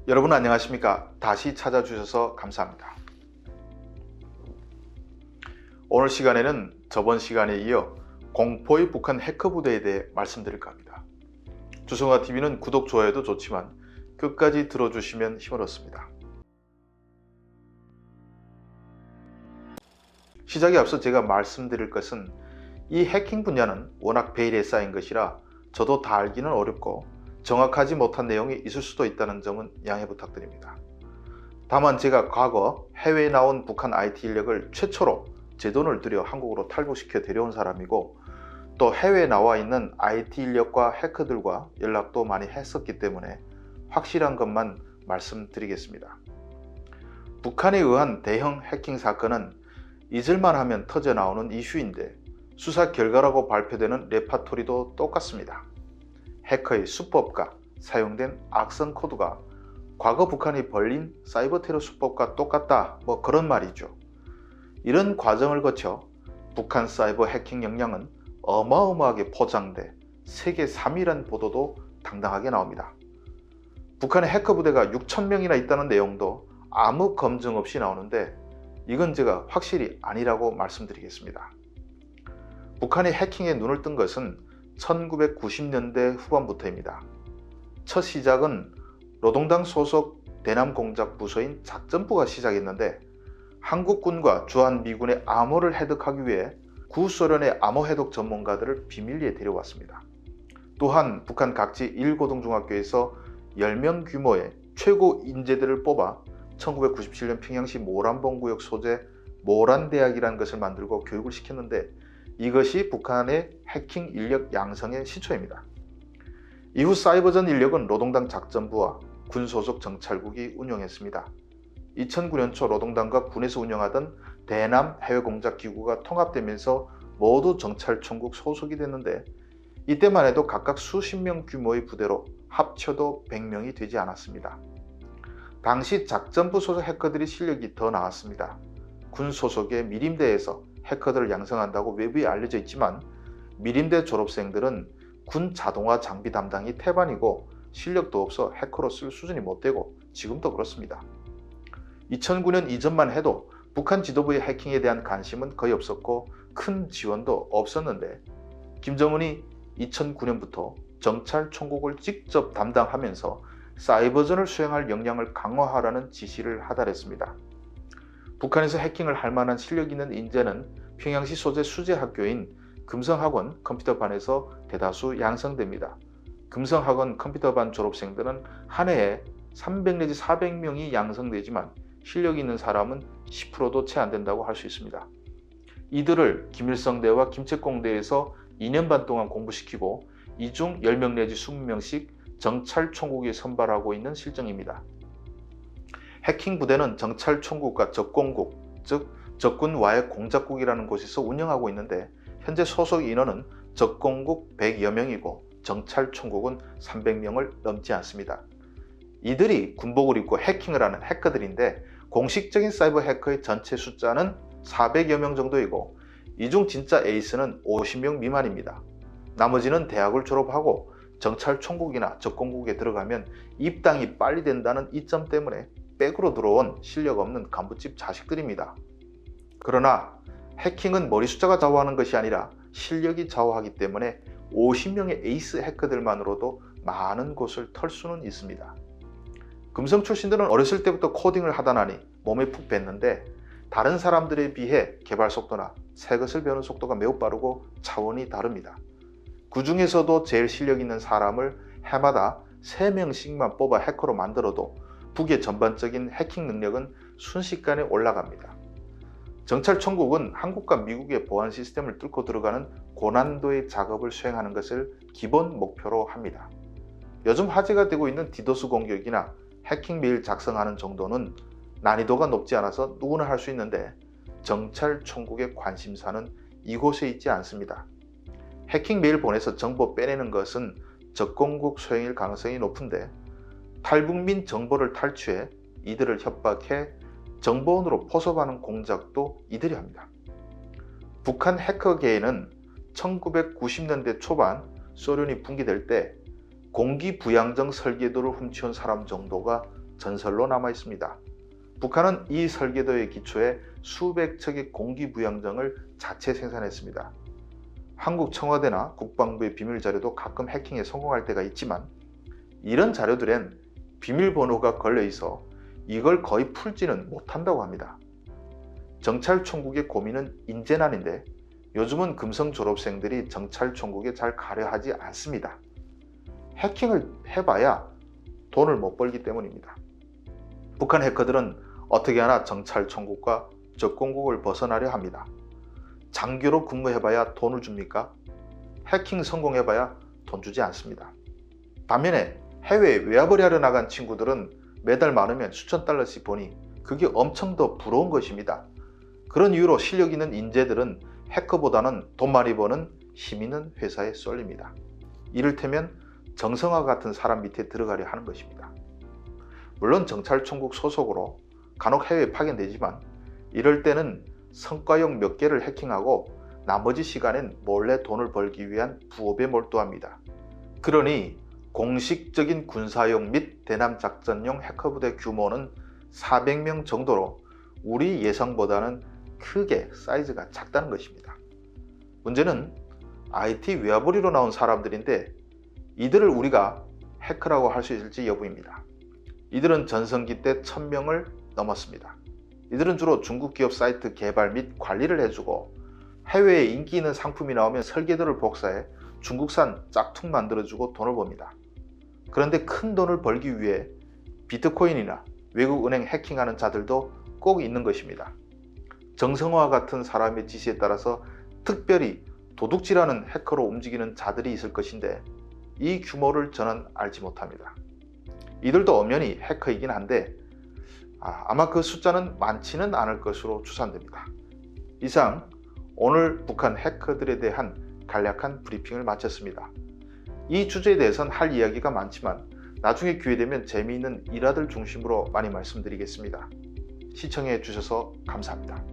여러분 안녕하십니까? 다시 찾아주셔서 감사합니다. 오늘 시간에는 저번 시간에 이어 공포의 북한 해커 부대에 대해 말씀드릴까 합니다. 주성아TV는 구독, 좋아요도 좋지만 끝까지 들어주시면 힘을 얻습니다. 시작에 앞서 제가 말씀드릴 것은 이 해킹 분야는 워낙 베일에 쌓인 것이라 저도 다 알기는 어렵고 정확하지 못한 내용이 있을 수도 있다는 점은 양해 부탁드립니다. 다만 제가 과거 해외에 나온 북한 IT 인력을 최초로 제 돈을 들여 한국으로 탈북시켜 데려온 사람이고 또 해외에 나와 있는 IT 인력과 해커들과 연락도 많이 했었기 때문에 확실한 것만 말씀드리겠습니다. 북한에 의한 대형 해킹 사건은 잊을만 하면 터져나오는 이슈인데 수사 결과라고 발표되는 레파토리도 똑같습니다. 해커의 수법과 사용된 악성 코드가 과거 북한이 벌린 사이버 테러 수법과 똑같다, 그런 말이죠. 이런 과정을 거쳐 북한 사이버 해킹 역량은 어마어마하게 포장돼 세계 3위란 보도도 당당하게 나옵니다. 북한의 해커 부대가 6,000명이나 있다는 내용도 아무 검증 없이 나오는데 이건 제가 확실히 아니라고 말씀드리겠습니다. 북한이 해킹에 눈을 뜬 것은 1990년대 후반부터입니다. 첫 시작은 노동당 소속 대남공작 부서인 작전부가 시작했는데 한국군과 주한미군의 암호를 해독하기 위해 구소련의 암호 해독 전문가들을 비밀리에 데려왔습니다. 또한 북한 각지 1고등중학교에서 10명 규모의 최고 인재들을 뽑아 1997년 평양시 모란봉구역 소재 모란대학이라는 것을 만들고 교육을 시켰는데 이것이 북한의 해킹 인력 양성의 시초입니다. 이후 사이버전 인력은 노동당 작전부와 군 소속 정찰국이 운영했습니다. 2009년 초 노동당과 군에서 운영하던 대남 해외공작기구가 통합되면서 모두 정찰총국 소속이 됐는데 이때만 해도 각각 수십 명 규모의 부대로 합쳐도 100명이 되지 않았습니다. 당시 작전부 소속 해커들이 실력이 더 나았습니다. 군 소속의 미림대에서 해커들을 양성한다고 외부에 알려져 있지만 미림대 졸업생들은 군 자동화 장비 담당이 태반이고 실력도 없어 해커로 쓸 수준이 못 되고 지금도 그렇습니다. 2009년 이전만 해도 북한 지도부의 해킹에 대한 관심은 거의 없었고 큰 지원도 없었는데 김정은이 2009년부터 정찰총국을 직접 담당하면서 사이버전을 수행할 역량을 강화하라는 지시를 하달했습니다. 북한에서 해킹을 할 만한 실력 있는 인재는 평양시 소재 수재학교인 금성학원 컴퓨터반에서 대다수 양성됩니다. 금성학원 컴퓨터반 졸업생들은 한 해에 300 내지 400명이 양성되지만 실력 있는 사람은 10%도 채 안 된다고 할 수 있습니다. 이들을 김일성대와 김책공대에서 2년 반 동안 공부시키고 이 중 10명 내지 20명씩 정찰총국이 선발하고 있는 실정입니다. 해킹 부대는 정찰총국과 적공국, 즉 적군와의 공작국이라는 곳에서 운영하고 있는데 현재 소속 인원은 적공국 100여 명이고 정찰총국은 300명을 넘지 않습니다. 이들이 군복을 입고 해킹을 하는 해커들인데 공식적인 사이버 해커의 전체 숫자는 400여 명 정도이고 이 중 진짜 에이스는 50명 미만입니다. 나머지는 대학을 졸업하고 정찰총국이나 적공국에 들어가면 입당이 빨리 된다는 이점 때문에 백으로 들어온 실력 없는 간부집 자식들입니다. 그러나 해킹은 머리 숫자가 좌우하는 것이 아니라 실력이 좌우하기 때문에 50명의 에이스 해커들만으로도 많은 곳을 털 수는 있습니다. 금성 출신들은 어렸을 때부터 코딩을 하다 나니 몸에 푹 뱄는데 다른 사람들에 비해 개발 속도나 새 것을 배우는 속도가 매우 빠르고 차원이 다릅니다. 그 중에서도 제일 실력 있는 사람을 해마다 3명씩만 뽑아 해커로 만들어도 북의 전반적인 해킹 능력은 순식간에 올라갑니다. 정찰총국은 한국과 미국의 보안 시스템을 뚫고 들어가는 고난도의 작업을 수행하는 것을 기본 목표로 합니다. 요즘 화제가 되고 있는 디도스 공격이나 해킹 메일 작성하는 정도는 난이도가 높지 않아서 누구나 할 수 있는데 정찰총국의 관심사는 이곳에 있지 않습니다. 해킹 메일 보내서 정보 빼내는 것은 적공국 소행일 가능성이 높은데 탈북민 정보를 탈취해 이들을 협박해 정보원으로 포섭하는 공작도 이들이 합니다. 북한 해커계에는 1990년대 초반 소련이 붕괴될 때 공기부양정 설계도를 훔쳐온 사람 정도가 전설로 남아 있습니다. 북한은 이 설계도의 기초에 수백 척의 공기부양정을 자체 생산했습니다. 한국 청와대나 국방부의 비밀 자료도 가끔 해킹에 성공할 때가 있지만 이런 자료들엔 비밀번호가 걸려 있어 이걸 거의 풀지는 못한다고 합니다. 정찰총국의 고민은 인재난인데 요즘은 금성 졸업생들이 정찰총국에 잘 가려 하지 않습니다. 해킹을 해봐야 돈을 못 벌기 때문입니다. 북한 해커들은 어떻게 하나 정찰총국과 적공국을 벗어나려 합니다. 장교로 근무해봐야 돈을 줍니까? 해킹 성공해봐야 돈 주지 않습니다. 반면에 해외에 외화벌이 하러 나간 친구들은 매달 많으면 수천 달러씩 버니 그게 엄청 더 부러운 것입니다. 그런 이유로 실력 있는 인재들은 해커보다는 돈 많이 버는 힘 있는 회사에 쏠립니다. 이를테면 정성화 같은 사람 밑에 들어가려 하는 것입니다. 물론 정찰총국 소속으로 간혹 해외에 파견되지만 이럴 때는 성과용 몇 개를 해킹하고 나머지 시간엔 몰래 돈을 벌기 위한 부업에 몰두합니다. 그러니 공식적인 군사용 및 대남작전용 해커부대 규모는 400명 정도로 우리 예상보다는 크게 사이즈가 작다는 것입니다. 문제는 IT 외화벌이로 나온 사람들인데 이들을 우리가 해커라고 할 수 있을지 여부입니다. 이들은 전성기 때 1000명을 넘었습니다. 이들은 주로 중국 기업 사이트 개발 및 관리를 해주고 해외에 인기 있는 상품이 나오면 설계도를 복사해 중국산 짝퉁 만들어주고 돈을 법니다. 그런데 큰 돈을 벌기 위해 비트코인이나 외국 은행 해킹하는 자들도 꼭 있는 것입니다. 정성화 같은 사람의 지시에 따라서 특별히 도둑질하는 해커로 움직이는 자들이 있을 것인데 이 규모를 저는 알지 못합니다. 이들도 엄연히 해커이긴 한데 아마 그 숫자는 많지는 않을 것으로 추산됩니다. 이상 오늘 북한 해커들에 대한 간략한 브리핑을 마쳤습니다. 이 주제에 대해서는 할 이야기가 많지만 나중에 기회되면 재미있는 일화들 중심으로 많이 말씀드리겠습니다. 시청해 주셔서 감사합니다.